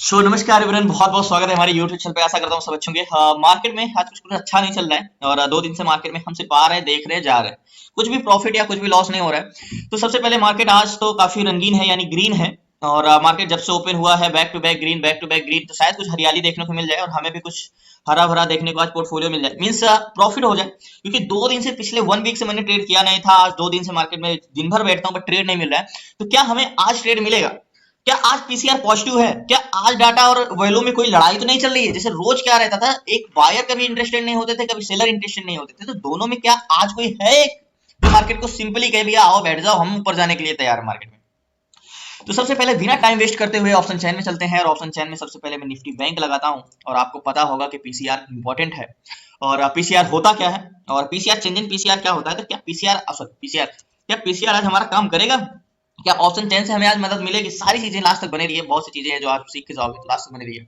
नमस्कार एवरीवन, बहुत बहुत स्वागत है हमारे YouTube चैनल पे। आशा करता हूँ सब अच्छे होंगे। मार्केट में आज कुछ अच्छा नहीं चल रहा है और 2 दिन से मार्केट में हम सिर्फ आ रहे हैं, देख रहे हैं, जा रहे हैं। कुछ भी प्रॉफिट या कुछ भी लॉस नहीं हो रहा है। तो सबसे पहले मार्केट आज तो काफी रंगीन है, यानी ग्रीन है। और मार्केट जब से ओपन हुआ है back to back green, back to back green, तो शायद कुछ हरियाली देखने को मिल जाए और हमें भी कुछ हरा भरा देखने को आज पोर्टफोलियो मिल जाए, मीन्स प्रॉफिट हो जाए। क्योंकि 2 दिन से, पिछले 1 वीक से मैंने ट्रेड किया नहीं था। आज 2 दिन से मार्केट में दिन भर बैठता हूँ बट ट्रेड नहीं मिल रहा है। तो क्या हमें आज ट्रेड मिलेगा? क्या आज पीसीआर पॉजिटिव है? क्या आज डाटा और वैल्यू में कोई लड़ाई तो नहीं चल रही है? जैसे रोज क्या रहता था, एक बायर कभी इंटरेस्टेड नहीं होते थे, कभी सेलर इंटरेस्टेड नहीं होते थे। तो दोनों में क्या आज कोई है जो मार्केट को सिंपली कहे भैया आओ बैठ जाओ, हम ऊपर जाने के लिए तैयार है मार्केट में? तो सबसे पहले बिना टाइम वेस्ट करते हुए ऑप्शन चैन में चलते हैं। और ऑप्शन चैन में सबसे पहले मैं निफ्टी बैंक लगाता हूं। और आपको पता होगा कि पीसीआर इंपॉर्टेंट है। और पीसीआर होता क्या है और पीसीआर चेंज इन पीसीआर क्या होता है? तो क्या पीसीआर आज हमारा काम करेगा? क्या ऑप्शन चेन से हमें आज मदद मिलेगी? सारी चीजें लास्ट तक बने रही है। बहुत सी चीजें हैं जो आप सीख के जाओगे तो लास्ट तक बने रही है।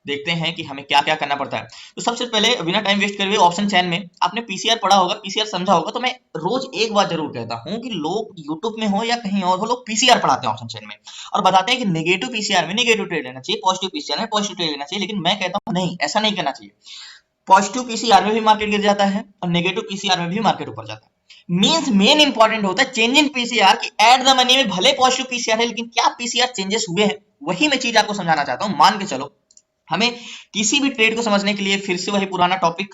देखते हैं कि हमें क्या क्या करना पड़ता है। तो सबसे पहले बिना टाइम वेस्ट करे हुए ऑप्शन चैन में आपने पीसीआर पढ़ा होगा, पीसीआर समझा होगा। तो मैं रोज एक बात जरूर कहता हूं कि लोग यूट्यूब में हो या कहीं और हो, लोग पीसीआर पढ़ाते हैं ऑप्शन चैन में और बताते हैं कि नेगेटिव पीसीआर में नेगेटिव ट्रेड लेना चाहिए, पॉजिटिव पीसीआर में पॉजिटिव ट्रेड लेना चाहिए। लेकिन मैं कहता हूं नहीं, ऐसा नहीं करना चाहिए। पॉजिटिव पीसीआर में भी मार्केट गिर जाता है और नेगेटिव पीसीआर में भी मार्केट ऊपर जाता है। मींस मेन इंपॉर्टेंट होता है चेंज इन पीसीआर की। एट द मनी में भले पॉजिटिव पीसीआर है लेकिन क्या पीसीआर चेंजेस हुए हैं, वही मैं चीज आपको समझाना चाहता हूं। मान के चलो हमें किसी भी ट्रेड को समझने के लिए फिर से वही पुराना टॉपिक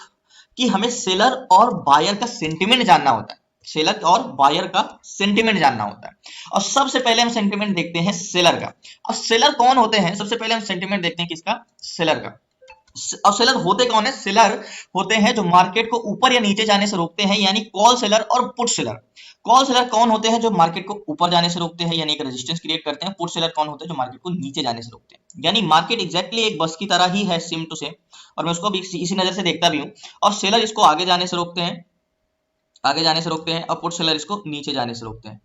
कि हमें सेलर और बायर का सेंटिमेंट जानना होता है। सेलर और बायर का सेंटिमेंट जानना होता है। और सबसे पहले हम सेंटिमेंट देखते हैं सेलर का। और सेलर कौन होते हैं? सबसे पहले हम सेंटिमेंट देखते हैं किसका? सेलर का। और सेलर होते कौन है? सेलर होते हैं जो मार्केट को ऊपर या नीचे जाने से रोकते हैं, यानी कॉल सेलर और पुट सेलर। कॉल सेलर कौन होते हैं? जो मार्केट को ऊपर जाने से रोकते हैं, यानी एक रेजिस्टेंस क्रिएट करते हैं। पुट सेलर कौन होते हैं? जो मार्केट को नीचे जाने से रोकते हैं। यानी मार्केट एग्जैक्टली एक बस की तरह ही है, सेम टू सेम। और मैं उसको भी इसी नजर से देखता भी हूँ। और सेलर इसको आगे जाने से रोकते हैं, आगे जाने से रोकते हैं, और पुट सेलर इसको नीचे जाने से रोकते हैं।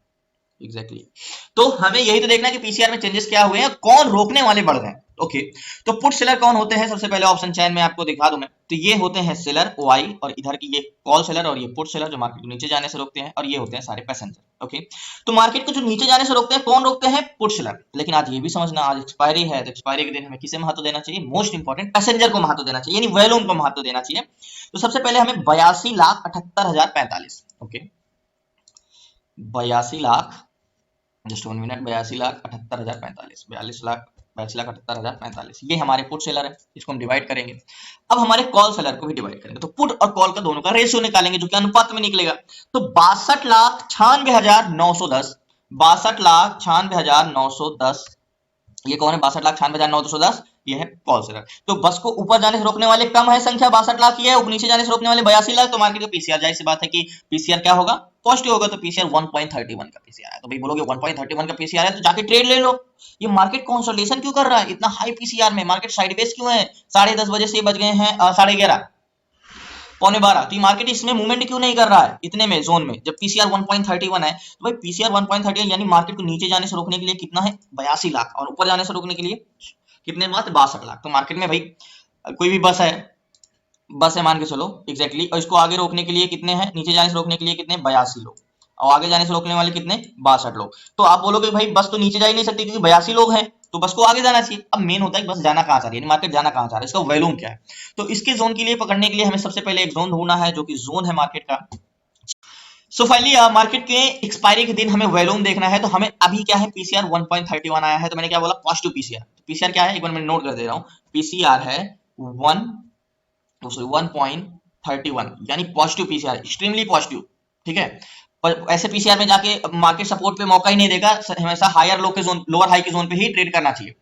एग्जैक्टली तो हमें यही तो देखना है कि पीसीआर में चेंजेस क्या हुए हैं, कौन रोकने वाले बढ़ गए। ओके, तो पुट सेलर कौन होते हैं? सबसे पहले ऑप्शन चैन में आपको दिखा दूं मैं, तो ये होते हैं सेलर वाई, और इधर की ये कॉल सेलर और ये पुट सेलर जो मार्केट को नीचे जाने से रोकते हैं, और ये होते हैं सारे पैसेंजर। ओके, तो मार्केट को जो नीचे जाने से रोकते हैं कौन रोकते हैं? Put seller. लेकिन आज ये भी समझना, आज एक्सपायरी है, तो एक्सपायरी के दिन हमें किसे महत्व देना चाहिए? मोस्ट इंपॉर्टेंट पैसेंजर को महत्व देना चाहिए, यानी वॉल्यूम को महत्व देना चाहिए। तो सबसे पहले हमें 82,78,045, ओके, 82 लाख, जस्ट 1 मिनट, 82,78,045, 82,78,045, ये हमारे पुट सेलर है। इसको हम डिवाइड करेंगे। अब हमारे कॉल सेलर को भी डिवाइड करेंगे, तो पुट और कॉल का दोनों का रेशियो निकालेंगे जो कि अनुपात में निकलेगा। तो 62,96,910, 62,96,910, ये कौन है? 62,96,910, ये है कॉल सेलर। तो बस को ऊपर जाने से रोकने वाले कम है संख्या, 62 लाख ही है। नीचे जाने से रोकने वाले 82 लाख। तो मार्केट का पीसीआर, जाहिर सी बात है कि पीसीआर क्या होगा? पॉजिटिव होगा। तो पीसीआर 1.31 का पीसीआर है। तो भाई बोलोगे 1.31 का पीसीआर है तो जाके ट्रेड ले लो। ये मार्केट कंसोलिडेशन क्यों कर रहा है इतना हाई पीसीआर में? मार्केट साइडवेज क्यों है? 10:30 बजे से बज गए हैं 11:30, पौने 12। तो ये मार्केट इसमें मूवमेंट क्यों नहीं कर रहा है इतने में जोन में, जब पीसीआर 1.31 है? तो भाई पीसीआर 1.31 यानी मार्केट को नीचे जाने से रोकने के लिए कितना है? 82 लाख, और ऊपर जाने से रोकने के लिए कितने? मात्र 62 लाख। तो मार्केट में भाई कोई भी बस है, बस है मान के चलो एग्जैक्टली, और इसको आगे रोकने के लिए कितने हैं? नीचे जाने से रोकने के लिए कितने? 82 लोग, और आगे जाने से रोकने वाले कितने? 62 लोग। तो आप बोलोगे भाई बस तो नीचे जा ही नहीं सकती क्योंकि 82 लोग हैं, तो बस को आगे जाना चाहिए। अब मेन होता है कि बस जाना कहां चाह रही है, मार्केट जाना कहां चाह रहा है, इसका वैल्यूम क्या है। तो इसके जोन के लिए पकड़ने के लिए हमें सबसे पहले एक जोन ढूंढना है, जो कि जोन है मार्केट का। सो फाइनली मार्केट के एक्सपायरी के दिन हमें वॉल्यूम देखना है। तो हमें अभी क्या है? पीसीआर 1.31 आया है। तो मैंने क्या बोला? Positive PCR. तो पीसीआर क्या है? एक बार मैं नोट कर दे रहा हूं। पीसीआर है 1.31, यानी पॉजिटिव पीसीआर, एक्सट्रीमली पॉजिटिव। ठीक है, पर ऐसे पीसीआर में जाके मार्केट सपोर्ट पे मौका ही नहीं देगा, हमेशा हायर लो के जोन, लोअर हाई के जोन पे ही ट्रेड करना चाहिए।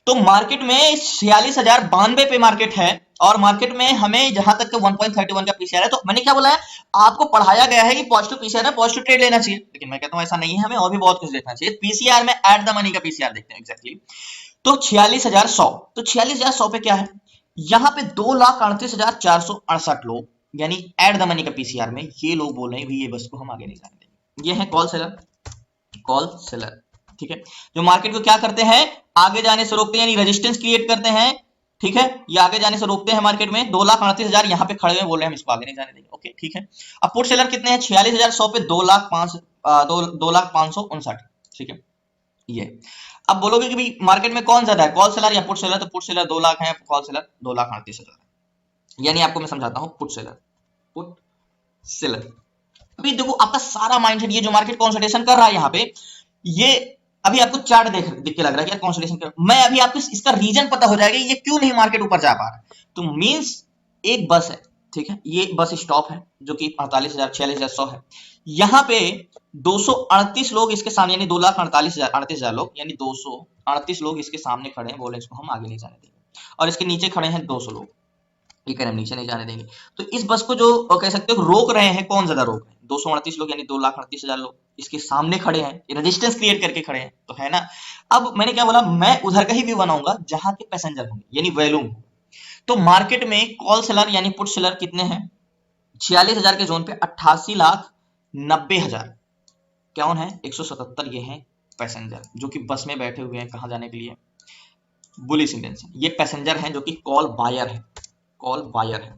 तो मार्केट में 46,092 पे मार्केट है, और मार्केट में हमें जहां तक 1.31 का पीसीआर है, तो मैंने क्या बोला है? आपको पढ़ाया गया है कि पॉजिटिव पीसीआर है, पॉजिटिव ट्रेड लेना चाहिए। लेकिन मैं कहता हूं ऐसा नहीं है, हमें और भी बहुत कुछ देखना चाहिए। पीसीआर में एट द मनी का पीसीआर देखते हैं एग्जैक्टली। तो 46,100, तो 46,100 पे क्या है? यहाँ पे 2,38,468 लोग, यानी एट द मनी का पीसीआर में ये लोग बोल रहे हैं ये बस को हम आगे नहीं जाने देंगे। ये है कॉल सेलर, कॉल सेलर। ठीक है, जो मार्केट को क्या करते हैं? आगे जाने से रोकते हैं, यानी रेजिस्टेंस क्रिएट करते हैं। ठीक है, ये आगे जाने से रोकते हैं मार्केट में। 2,38,000 यहाँ पे खड़े हुए बोल रहे हैं हम इसको आगे नहीं जाने देंगे। ओके ठीक है, अब पुट सेलर कितने हैं? 46,100 पे 2,05,59। ठीक है, ये अब बोलोगे कि भाई मार्केट में कौन ज्यादा है, कॉल सेलर या पुट सेलर? तो पुट सेलर 2 लाख है, कॉल सेलर 2,38,000 है। यानी आपको मैं समझाता हूं, पुट सेलर। अभी देखो आपका सारा माइंडसेट, ये जो मार्केट कंसोलिडेशन कर रहा है यहाँ पे, ये अभी आपको चार्ट दिख के लग रहा है कि यार कंसोलिडेशन कर, मैं अभी आपको इसका रीजन पता हो जाएगा ये क्यों नहीं मार्केट ऊपर जा पा रहा है। तो मींस एक बस है, ठीक है, ये बस स्टॉप है जो कि 48,000 46,100 है। यहाँ पे 238 लोग इसके सामने, यानी 2,48,000 लोग, यानी 238 लोग इसके सामने खड़े हैं, बोले इसको हम आगे नहीं जाने देंगे। और इसके नीचे खड़े हैं 200 लोग, ये कह रहे हम नीचे नहीं जाने देंगे। तो इस बस को जो कह सकते हो रोक रहे हैं, कौन ज्यादा रोक रहे हैं? 238 लोग, यानी 2,38,000 लोग इसके सामने खड़े हैं, रेजिस्टेंस क्रिएट करके खड़े हैं, तो है ना। अब मैंने क्या बोला, मैं उधर का ही व्यू बनाऊंगा जहां के पैसेंजर होंगे, यानी वॉल्यूम। तो मार्केट में कॉल सेलर यानी पुट सेलर कितने हैं? 46,000 के जोन पे 88,90,000 कौन है? 177 ये हैं पैसेंजर जो कि बस में बैठे हुए हैं, कहां जाने के लिए? Bullish intention. ये पैसेंजर हैं जो कि कॉल बायर है, कॉल बायर है,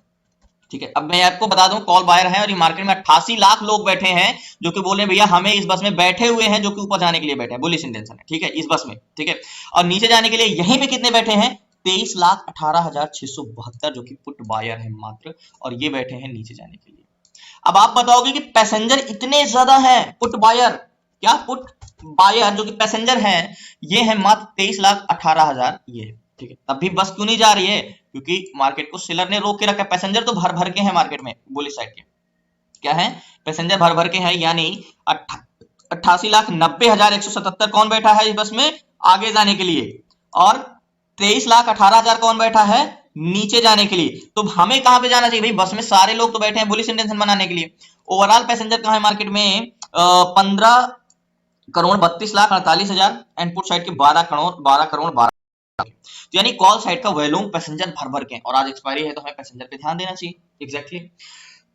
ठीक है। अब मैं आपको बता दूं कॉल बायर है, और ये मार्केट में 88 लाख लोग बैठे हैं जो कि बोले भैया हमें इस बस में बैठे हुए हैं, जो कि ऊपर जाने के लिए बैठे हैं, बुलिश इंटेंशन है, ठीक है, इस बस में, ठीक है। और नीचे जाने के लिए यहीं पे कितने बैठे हैं? 23,18,672 जो कि पुट बायर है मात्र, और ये बैठे हैं नीचे जाने के लिए। अब आप बताओगे कि पैसेंजर इतने ज्यादा हैं, पुट बायर, क्या पुट बायर जो कि पैसेंजर हैं ये है मात्र 23,18,000 ये, ठीक है। तब भी बस क्यों नहीं जा रही है? क्योंकि मार्केट को सेलर ने रोक के रखा है। पैसेंजर तो भर भर के हैं मार्केट में, बुलिश साइड के क्या है, पैसेंजर भर भर के हैं, यानी 88,90,177 कौन बैठा है इस बस में आगे जाने के लिए, और 23,18,000 कौन बैठा है नीचे जाने के लिए। तो हमें कहां पे जाना चाहिए भाई? बस में सारे लोग तो बैठे हैं बुलिश इंटेंशन बनाने के लिए। ओवरऑल पैसेंजर कहां है मार्केट में? 15,32,48,000 एंड पुट साइड के 12,12,12,12। तो यानी कॉल साइड का वॉल्यूम पैसेंजर भर भर के, और आज एक्सपायरी है तो हमें पैसेंजर पे ध्यान देना चाहिए, एग्जैक्टली।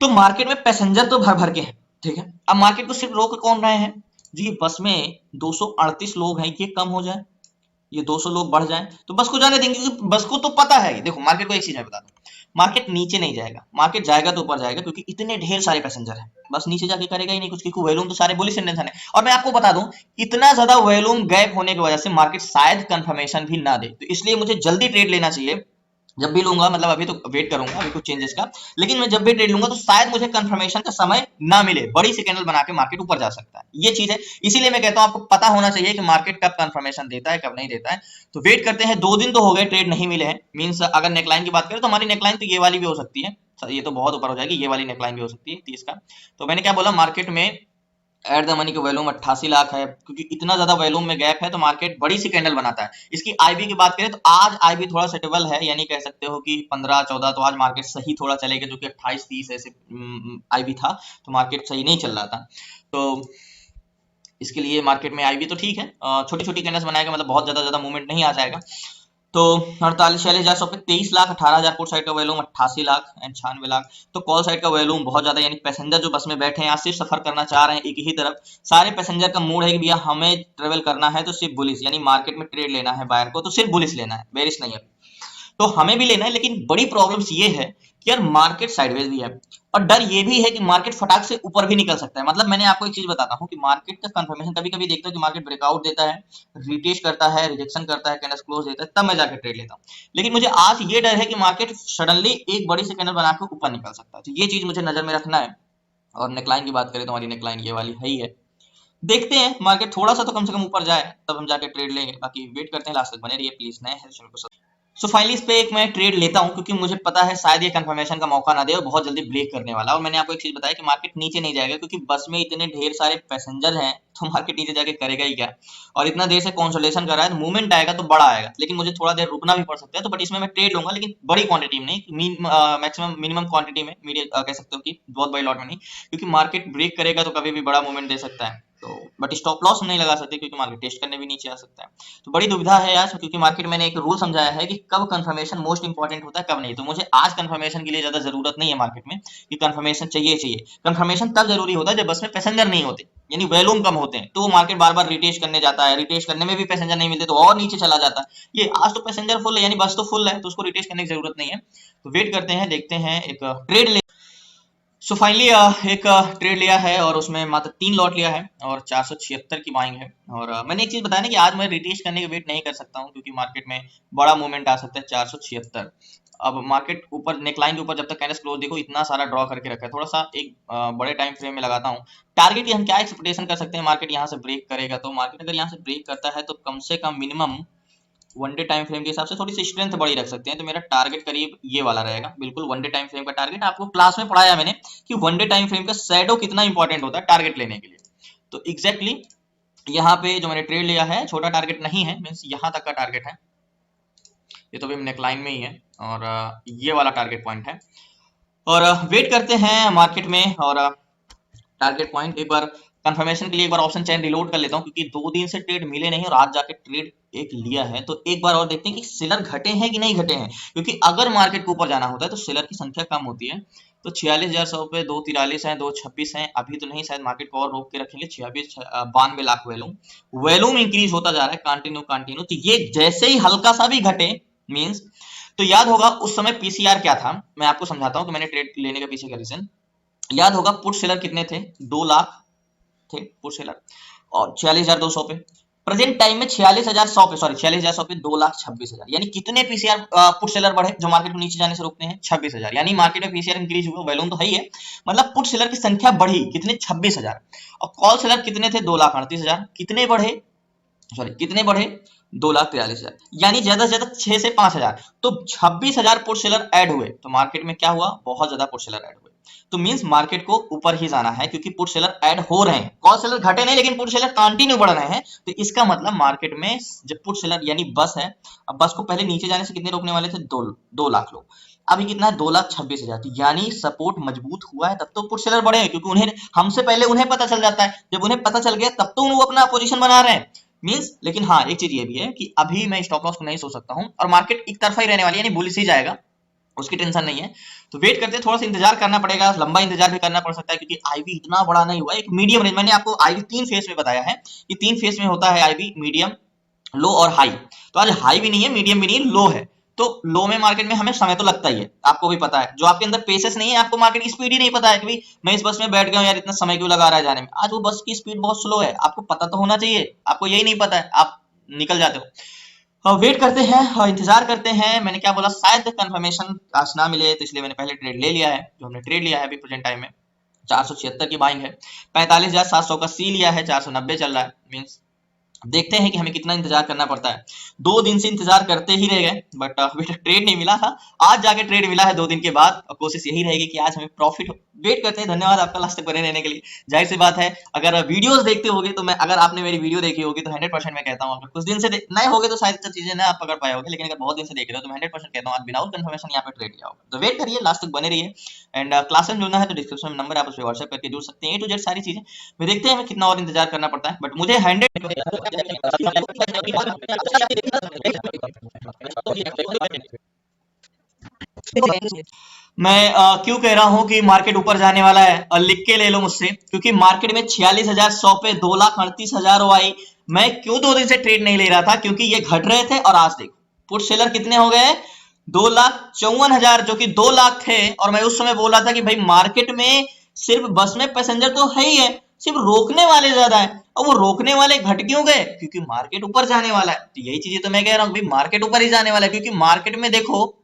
तो मार्केट में पैसेंजर तो भर भर के हैं, ठीक है। अब मार्केट को सिर्फ रोक कौन रहे हैं जी? बस में 238 लोग हैं, ये कम हो जाए, ये 200 लोग बढ़ जाएं तो बस को जाने देंगे, क्योंकि बस को तो पता है। देखो मार्केट को एक चीज मैं बता दूं, मार्केट नीचे नहीं जाएगा, मार्केट जाएगा तो ऊपर जाएगा, क्योंकि इतने ढेर सारे पैसेंजर हैं, बस नीचे जाके करेगा ही नहीं कुछ, क्योंकि वॉल्यूम तो सारे बुलिश इंटेंशन है। और मैं आपको बता दूं, इतना ज्यादा वॉल्यूम गैप होने की वजह से मार्केट शायद कंफर्मेशन भी ना दे, तो इसलिए मुझे जल्दी ट्रेड लेना चाहिए जब भी लूंगा, मतलब अभी तो वेट करूंगा अभी कुछ चेंजेस का, लेकिन मैं जब भी ट्रेड लूंगा तो शायद मुझे कंफर्मेशन का समय ना मिले, बड़ी सी कैंडल बना के मार्केट ऊपर जा सकता है, ये चीज है। इसीलिए मैं कहता हूं आपको पता होना चाहिए कि मार्केट कब कंफर्मेशन देता है कब नहीं देता है। तो वेट करते हैं, 2 दिन तो हो गए ट्रेड नहीं मिले हैं, मींस अगर नेकलाइन की बात करें तो हमारी नेकलाइन तो ये वाली भी हो सकती है, ये तो बहुत ऊपर हो जाएगी, ये वाली नेकलाइन भी हो सकती है 30 का। तो मैंने क्या बोला, मार्केट में एट द मनी का वॉल्यूम 88 लाख है, क्योंकि इतना ज्यादा वॉल्यूम में गैप है तो मार्केट बड़ी सी कैंडल बनाता है। इसकी आईबी की बात करें तो आज आईबी थोड़ा सेटेबल है, यानी कह सकते हो कि 15-14, तो आज मार्केट सही थोड़ा चलेगा, जो कि 28-30 ऐसे आईबी था, तो मार्केट सही नहीं चल रहा था। तो इसके लिए मार्केट में आईबी तो ठीक है, छोटी छोटी कैंडल्स बनाएगा, मतलब बहुत ज्यादा मूवमेंट नहीं आ जाएगा। तो 48,46,100 पे 23,18,000 पुट साइड का वॉल्यूम, 88 लाख एंड 96 लाख। तो कॉल साइड का वॉल्यूम बहुत ज्यादा, यानी पैसेंजर जो बस में बैठे हैं यहाँ सिर्फ सफर करना चाह रहे हैं एक ही तरफ, सारे पैसेंजर का मूड है कि भैया हमें ट्रेवल करना है तो सिर्फ बुलिश, यानी मार्केट में ट्रेड लेना है बायर को तो सिर्फ बुलिश लेना है, बेरिश नहीं है। तो हमें भी लेना है, लेकिन बड़ी प्रॉब्लम्स ये है कि यार मार्केट साइडवेज भी है, और डर ये भी है कि मार्केट फटाक से ऊपर भी निकल सकता है। मतलब मैंने आपको एक चीज बताता हूँ कि मार्केट का कंफर्मेशन कभी कभी देखता हूँ कि मार्केट ब्रेकआउट देता है, रिटेस्ट करता है, रिजेक्शन करता है, कैंडल क्लोज देता है, तब मैं जाकर ट्रेड लेता हूँ। लेकिन मुझे आज ये डर है कि मार्केट सडनली एक बड़ी सी कैंडल बनाकर ऊपर निकल सकता है, तो ये चीज मुझे नजर में रखना है। और नेकलाइन की बात करें तो हमारी नेकलाइन ये वाली है, देखते हैं मार्केट थोड़ा सा तो कम से कम ऊपर जाए तब हम जाके ट्रेड लेंगे, बाकी वेट करते हैं, लास्ट तक बने रहिए प्लीज, नए हैं चैनल को। सो फाइनली इस पे एक मैं ट्रेड लेता हूं, क्योंकि मुझे पता है शायद ये कंफर्मेशन का मौका ना दे और बहुत जल्दी ब्रेक करने वाला। और मैंने आपको एक चीज बताया कि मार्केट नीचे नहीं जाएगा, क्योंकि बस में इतने ढेर सारे पैसेंजर हैं, तो मार्केट नीचे जाके करेगा ही क्या। और इतना देर से कंसोलिडेशन कर रहा है, तो मूवमेंट आएगा तो बड़ा आएगा, लेकिन मुझे थोड़ा देर रुकना भी पड़ सकता है। तो बट इसमें मैं ट्रेड लूंगा, लेकिन बड़ी क्वांटिटी में नहीं, मैक्सिमम मिनिमम क्वांटिटी में, कह सकते हो कि बहुत बड़ी लॉट में नहीं, क्योंकि मार्केट ब्रेक करेगा तो कभी भी बड़ा मूवमेंट दे सकता है। तो बट स्टॉप लॉस नहीं लगा सकते, क्योंकि मार्केट टेस्ट करने भी नीचे आ सकता है। तो बड़ी दुविधा है यार, क्योंकि मार्केट मैंने एक रूल समझाया है कि कब कंफर्मेशन मोस्ट इंपॉर्टेंट होता है कब नहीं। तो मुझे आज कंफर्मेशन के लिए ज्यादा जरूरत नहीं है मार्केट में कि कंफर्मेशन चाहिए। कंफर्मेशन तब जरूरी होता है जब बस में पैसेंजर नहीं होते, यानी वॉल्यूम कम होते हैं, तो वो मार्केट बार बार रिटेस्ट करने जाता है, रिटेस्ट करने में भी पैसेंजर नहीं मिलते तो और नीचे चला जाता है। ये आज तो पैसेंजर फुल है, यानी बस तो फुल है, तो उसको रिटेस्ट करने की जरूरत नहीं है। तो वेट करते हैं, देखते हैं, एक ट्रेड ले। सो फाइनली एक ट्रेड लिया है और उसमें मात्र 3 लॉट लिया है और 476 की बाइंग है। और मैंने एक चीज बताया ना कि आज मैं रिटेस्ट करने के वेट नहीं कर सकता हूँ क्योंकि मार्केट में बड़ा मूवमेंट आ सकता है। 476 अब मार्केट ऊपर नेकलाइन के ऊपर जब तक कैंडल क्लोज देखो इतना सारा ड्रॉ करके रखा है, थोड़ा सा एक बड़े टाइम फ्रेम में लगाता हूँ। टारगेट की हम क्या एक्सपेक्टेशन कर सकते हैं, मार्केट यहाँ से ब्रेक करेगा तो मार्केट अगर यहाँ से ब्रेक करता है तो कम से कम minimum one day time frame के हिसाब से थोड़ी सी स्ट्रेंथ बड़ी रख सकते हैं। तो मेरा टारगेट करीब ये वाला रहेगा, बिल्कुल वन डे टाइम फ्रेम का टारगेट। आपको क्लास में पढ़ाया मैंने कि वन डे टाइम फ्रेम का शैडो कितना इंपॉर्टेंट होता है टारगेट लेने के लिए। तो एग्जैक्टली यहाँ पे जो मैंने ट्रेड लिया है छोटा टारगेट नहीं है, मीन्स यहाँ तक का टारगेट है। ये तो भी नेकलाइन में ही है और ये वाला टारगेट पॉइंट है। और वेट करते हैं मार्केट में और टारगेट पॉइंट एक बार कंफर्मेशन के लिए एक बार ऑप्शन चेन रिलोड कर लेता हूँ क्योंकि 2 दिन से ट्रेड मिले नहीं और आज जाके ट्रेड एक लिया है। तो एक बार और देखते हैं कि सेलर घटे हैं कि नहीं घटे हैं, क्योंकि अगर मार्केट को ऊपर जाना होता है तो सेलर की संख्या कम होती है। तो 46,100 पे 243 है, 226 है, अभी तो नहीं, शायद मार्केट को और रोक के रखेंगे। 92 लाख वैल्यूम इंक्रीज होता जा रहा है कंटिन्यू। तो ये जैसे ही हल्का सा भी घटे मीन्स, तो याद होगा उस समय पीसीआर क्या था, मैं आपको समझाता हूँ कि मैंने ट्रेड लेने के पीछे का रीजन। याद होगा पुट सेलर कितने थे, 2 लाख थे पुट सेलर और 46,200 पे। प्रेजेंट टाइम में 46,100 पे, सॉरी 46,100 पे 2,26,000, यानी कितने पीसीआर पुट सेलर बढ़े जो मार्केट को नीचे जाने से रोकते हैं, 26,000। यानी मार्केट में पीसीआर इंक्रीज हुआ, वैल्यूम तो है ही है, मतलब पुट सेलर की संख्या बढ़ी कितने, 26,000। और कॉल सेलर कितने थे, 2,38,000। कितने बढ़े, सॉरी कितने बढ़े, 2,43,000, यानी ज्यादा से ज्यादा 6 से 5,000। तो 26,000 पुट सेलर ऐड हुए तो मार्केट में क्या हुआ, बहुत ज्यादा पुट सेलर ऐड हुए। तो मींस मार्केट को ऊपर ही जाना है क्योंकि पुट सेलर ऐड हो रहे हैं। कॉल सेलर घटे नहीं लेकिन पुट सेलर कंटिन्यू बढ़ रहे हैं। तो इसका मतलब मार्केट में जब पुट सेलर यानी बस है, अब बस को पहले नीचे जाने से कितने रोकने वाले थे, 2 लाख लोग, अभी कितना है, 2,26,000। तो यानी सपोर्ट मजबूत हुआ है तब तो पुट सेलर बढ़े हैं, क्योंकि उन्हें हमसे पहले उन्हें पता चल जाता है। जब उन्हें पता चल गया तब तो वो अपना पोजीशन बना रहे हैं मींस। लेकिन हाँ एक चीज ये भी है कि अभी मैं स्टॉप लॉस को नहीं सोच सकता हूं और मार्केट एक तरफा ही रहने वाली है, यानी बुलिश ही जाएगा, उसकी टेंशन नहीं है। तो वेट करते हैं, थोड़ा सा इंतजार करना पड़ेगा, लंबा इंतजार भी करना पड़ सकता है क्योंकि आईवी इतना बड़ा नहीं हुआ, एक मीडियम रेंज। मैंने आपको आईवी 3 फेस में बताया है कि 3 फेस में होता है आईवी, मीडियम, लो और हाई। तो आज हाई भी नहीं है, मीडियम भी नहीं है, लो है। तो लो में मार्केट में हमें समय तो लगता ही है, आपको भी पता है। जो आपके अंदर पेसेस नहीं है, आपको मार्केट की स्पीड ही नहीं पता है कि मैं इस बस में बैठ गया हूं यार, इतना समय क्यों लगा रहा है जाने में। आज वो बस की स्पीड बहुत स्लो है, आपको पता तो होना चाहिए, आपको यही नहीं पता है, आप निकल जाते हो। वेट करते हैं, इंतजार करते हैं। मैंने क्या बोला, शायद कंफर्मेशन आज ना मिले, तो इसलिए मैंने पहले ट्रेड ले लिया है। जो हमने ट्रेड लिया है अभी प्रेजेंट टाइम में 476 की बाइंग है, 45,700 का सी लिया है, 490 चल रहा है मीन्स। देखते हैं कि हमें कितना इंतजार करना पड़ता है। 2 दिन से इंतजार करते ही रह गए बट अभी तक ट्रेड नहीं मिला था। आज जाके ट्रेड मिला है 2 दिन के बाद और कोशिश यही रहेगी कि आज हमें प्रॉफिट हो। वेट करते हैं। धन्यवाद आपका लास्ट तक बने रहने के लिए। जाहिर सी बात है अगर वीडियोस देखते होगे तो मैं, अगर आपने मेरी वीडियो देखी होगी तो 100% मैं कहता हूँ, अगर कुछ दिन से नए होगे तो शायद चीजें ना आप पकड़ पाए होगे, लेकिन अगर बहुत दिन से देख रहे हो तो मैं 100% कहता हूँ आज विदाउट कंफर्मेशन यहाँ पे ट्रेड लिया होगा। तो वेट करिए, लास्ट तक बने रहिए। एंड क्लास में जुड़ना है तो डिस्क्रिप्शन में नंबर है, आप उस पर व्हाट्सएप करके जुड़ सकते हैं, A to Z सारी चीजें। फिर देखते हैं हमें कितना और इंतजार करना पड़ता है, बट मुझे 100 मैं क्यों कह रहा हूं कि मार्केट ऊपर जाने वाला है, और लिख के ले लो मुझसे, क्योंकि मार्केट में 46,100 पे 2,38,000 आई। मैं क्यों 2 दिन से ट्रेड नहीं ले रहा था, क्योंकि ये घट रहे थे और आज देखो पुट सेलर कितने हो गए, 2,54,000, जो कि 2 लाख थे। और मैं उस समय बोल रहा था कि भाई मार्केट में सिर्फ बस में पैसेंजर तो है ही है, सिर्फ रोकने वाले ज्यादा है। और वो रोकने वाले घट क्यों गए, क्योंकि मार्केट ऊपर जाने वाला है। तो यही चीजें तो मैं कह रहा हूँ भाई मार्केट ऊपर ही जाने वाला है, क्योंकि मार्केट में देखो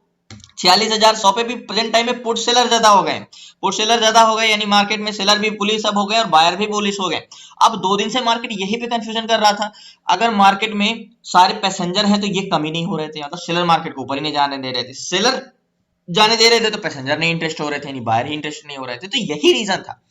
46,100 पे भी प्रेजेंट टाइम में पुट सेलर ज्यादा हो गए, पुट सेलर ज्यादा हो गए, यानी मार्केट में सेलर भी बुलिश अब हो गए और बायर भी बुलिश हो गए। अब 2 दिन से मार्केट यही पे कंफ्यूजन कर रहा था, अगर मार्केट में सारे पैसेंजर हैं तो ये कमी नहीं हो रहे थे, मतलब सेलर मार्केट को ऊपर ही नहीं जाने दे रहे थे। सेलर जाने दे रहे थे तो पैसेंजर नहीं इंटरेस्ट हो रहे थे, नहीं बायर ही इंटरेस्ट नहीं हो रहे थे। तो यही रीजन था।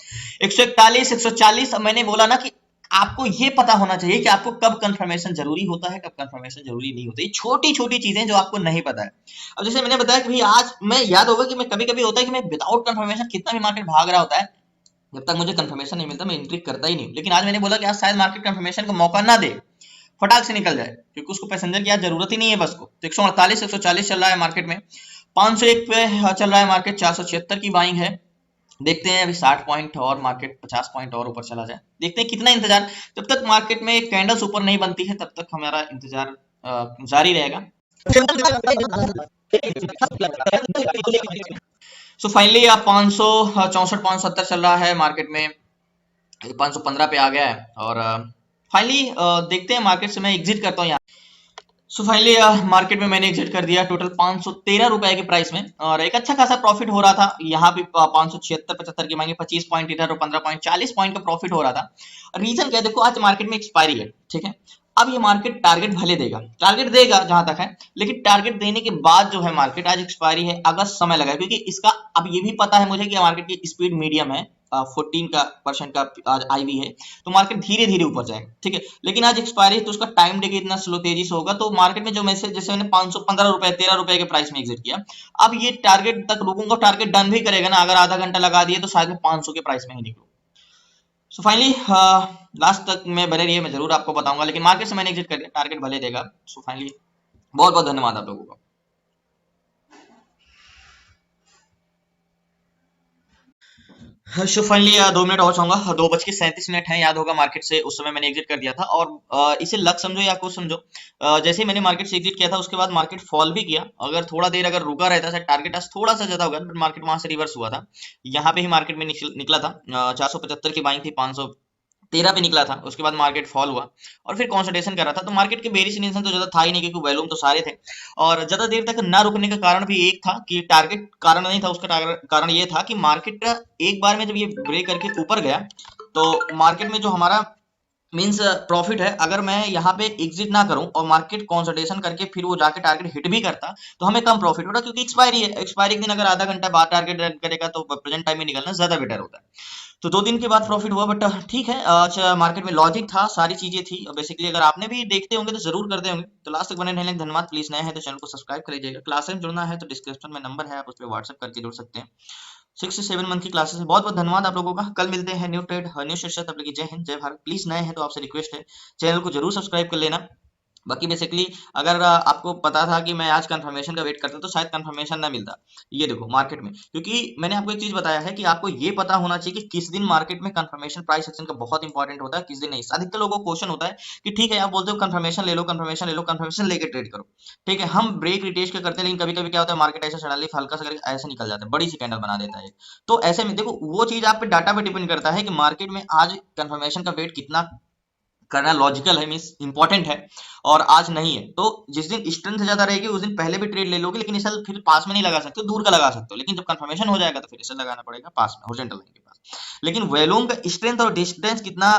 141, 140, अब मैंने बोला ना कि आपको ये पता होना चाहिए कि आपको कब कंफर्मेशन जरूरी होता है, कब कंफर्मेशन जरूरी नहीं होती। छोटी छोटी चीजें जो आपको नहीं पता है। अब जैसे मैंने बताया कि भाई आज मैं, याद होगा कि मैं कभी कभी होता है कि मैं विदाउट कंफर्मेशन कितना भी मार्केट भाग रहा होता है, जब तक मुझे कंफर्मेशन नहीं मिलता मैं एंट्री करता ही नहीं। लेकिन आज मैंने बोला कि आज शायद मार्केट कंफर्मेशन को मौका ना दे, फटाक से निकल जाए, क्योंकि उसको पैसेंजर की आज जरूरत ही नहीं है बस को। तो 148, 140 चल रहा है मार्केट में, 501 पे चल रहा है मार्केट, 476 की बाइंग है। देखते हैं अभी 60 पॉइंट और मार्केट 50 पॉइंट और ऊपर चला जाए, देखते हैं कितना इंतजार। जब तक मार्केट में कैंडल्स ऊपर नहीं बनती है तब तक हमारा इंतजार जारी रहेगा। सो फाइनली आप 564 570 चल रहा है मार्केट में, 515 पे आ गया है। और फाइनली देखते हैं मार्केट से मैं एग्जिट करता हूँ यहाँ। सो फाइनली मार्केट में मैंने एग्जिट कर दिया टोटल 513 रुपए के प्राइस में, और एक अच्छा खासा प्रॉफिट हो रहा था यहाँ भी। 576 75 की मांगे, 25 पॉइंट इधर और 15 पॉइंट 40 पॉइंट का प्रॉफिट हो रहा था। रीजन क्या है, देखो आज मार्केट में एक्सपायरी है, ठीक है। अब ये मार्केट टारगेट भले देगा, टारगेट देगा जहां तक है, लेकिन टारगेट देने के बाद जो है मार्केट आज एक्सपायरी है, अगस्त समय लगा है, क्योंकि इसका अब ये भी पता है मुझे कि मार्केट की स्पीड मीडियम है, 14% का आज आईवी है, तो मार्केट धीरे धीरे ऊपर जाएगा, ठीक है। लेकिन आज एक्सपायरी है तो उसका टाइम देखिए इतना स्लो तेजी से होगा, तो मार्केट में जो मैसेज, जैसे मैंने 515 रुपए 13 रुपए के प्राइस में एग्जिट किया, अब ये टारगेट तक रुकूंगा, टारगेट डन भी करेगा ना, अगर आधा घंटा लगा दिए तो शायद मैं 500 के प्राइस में ही निकलूं। सो फाइनली लास्ट तक मैं बने रहिए, मैं जरूर आपको बताऊंगा, लेकिन मार्केट से मैंने एग्जिट कर दिया, टारगेट भले देगा। सो फाइनली बहुत बहुत धन्यवाद आप लोगों का। सो फाइनली 2 मिनट और चाहूंगा, 2:37 है, याद होगा मार्केट से उस समय मैंने एग्जिट कर दिया था। और इसे लक समझो या कुछ समझो, जैसे ही मैंने मार्केट से एग्जिट किया था उसके बाद मार्केट फॉल भी किया, अगर थोड़ा देर अगर रुका रहता था, टारगेट आज थोड़ा सा ज्यादा होगा, बट मार्केट वहां से रिवर्स हुआ था। यहाँ पे ही मार्केट में निकला था, 475 की बाइंग थी, 513 पे निकला था, उसके बाद मार्केट फॉल हुआ और फिर कंसोलिडेशन कर रहा था। तो मार्केट के बेरिश इंटेंशन तो ज्यादा था ही नहीं, क्योंकि वॉल्यूम तो सारे थे, और ज्यादा देर तक ना रुकने का कारण भी एक था कि टारगेट कारण नहीं था, उसका कारण ये था कि मार्केट एक बार में जब ये ब्रेक करके ऊपर गया, तो मार्केट में जो हमारा मींस प्रॉफिट है, अगर मैं यहाँ पे एग्जिट ना करूं और मार्केट कंसोलिडेशन करके फिर वो जाके टारगेट हिट भी करता, तो हमें कम प्रॉफिट होता, क्योंकि एक्सपायरी है, एक्सपायरी के दिन अगर आधा घंटा बाद टारगेट रन करेगा तो प्रेजेंट टाइम में निकलना ज्यादा बेटर होता है। तो 2 दिन के बाद प्रॉफिट हुआ, बट ठीक है। आज मार्केट में लॉजिक था, सारी चीजें थी, और बेसिकली अगर आपने भी देखते होंगे तो जरूर करते होंगे। तो लास्ट तक बने रहने के लिए धन्यवाद। प्लीज नए हैं तो चैनल को सब्सक्राइब कर लीजिएगा। क्लास में जुड़ना है तो डिस्क्रिप्शन में नंबर है, आप उस पर व्हाट्सएप करके जुड़ सकते हैं। 6 से 7 मंथ की क्लासेस है। बहुत बहुत धन्यवाद आप लोगों का। कल मिलते हैं न्यू ट्रेड न्यू सेशन, तब तक जय हिंद जय भारत। प्लीज नए हैं तो आपसे रिक्वेस्ट है, चैनल को जरूर सब्सक्राइब कर लेना। बाकी बेसिकली अगर आपको पता था कि मैं आज कंफर्मेशन का वेट करता तो शायद कंफर्मेशन ना मिलता, ये देखो मार्केट में, क्योंकि मैंने आपको एक चीज बताया है कि आपको ये पता होना चाहिए कि किस दिन मार्केट में कंफर्मेशन प्राइस एक्शन का बहुत इंपॉर्टेंट होता है, किस दिन नहीं। अधिकतर लोगों को क्वेश्चन होता है कि ठीक है आप बोलते हो कंफर्मेशन ले लो, कंफर्मेशन ले लो, कंफर्मेशन लेके ट्रेड करो, ठीक है। हम ब्रेक रिटेस्ट के करते हैं, लेकिन कभी कभी क्या होता है मार्केट ऐसे सडनली हल्का सा करके ऐसे निकल जाता है, बड़ी सी कैंडल बना देता है। तो ऐसे में देखो वो चीज आप पे डाटा पे डिपेंड करता है कि मार्केट में आज कंफर्मेशन का वेट कितना करना लॉजिकल है, मींस इंपॉर्टेंट है, और आज नहीं है। तो जिस दिन स्ट्रेंथ ज्यादा रहेगी उस दिन पहले भी ट्रेड ले लोगे, लेकिन इसे फिर पास में नहीं लगा सकते, दूर का लगा सकते हो, लेकिन जब कंफर्मेशन हो जाएगा तो फिर इसे लगाना पड़ेगा पास में, हॉरिजॉन्टल लाइन के पास। लेकिन वॉल्यूम का स्ट्रेंथ और डिस्टेंस कितना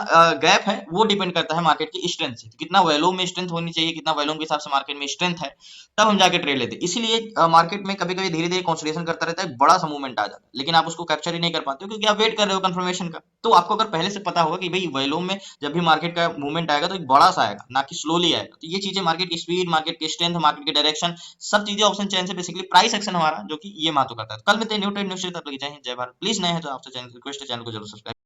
गैप है वो डिपेंड करता है मार्केट की स्ट्रेंथ से, कितना वॉल्यूम में स्ट्रेंथ होनी चाहिए, कितना वॉल्यूम के हिसाब से मार्केट में स्ट्रेंथ है, तब हम जाके ट्रेड लेते हैं। इसीलिए मार्केट में कभी कभी धीरे धीरे कंसोलिडेशन करता रहता है, बड़ा सा मूवमेंट आ जाता है, लेकिन आप उसको कैप्चर ही नहीं कर पाते हो, क्योंकि आप वेट कर रहे हो कंफर्मेशन का। तो आपको अगर पहले से पता होगा कि भाई वॉल्यूम में जब भी मार्केट का मूवमेंट आएगा तो एक बड़ा सा आएगा, ना कि स्लोली आएगा। तो ये चीजें मार्केट की स्पीड, मार्केट की स्ट्रेंथ, मार्केट की डायरेक्शन, सब चीजें ऑप्शन चेन से बेसिकली प्राइस एक्शन हमारा जो कि ये महत्व करता है। कल मिलते हैं न्यू ट्रेड न्यू शेयर, तब तक जय हिंद जय भारत। प्लीज नए हैं तो आपसे चैनल रिक्वेस्ट है, चैनल को जरूर सब्सक्राइब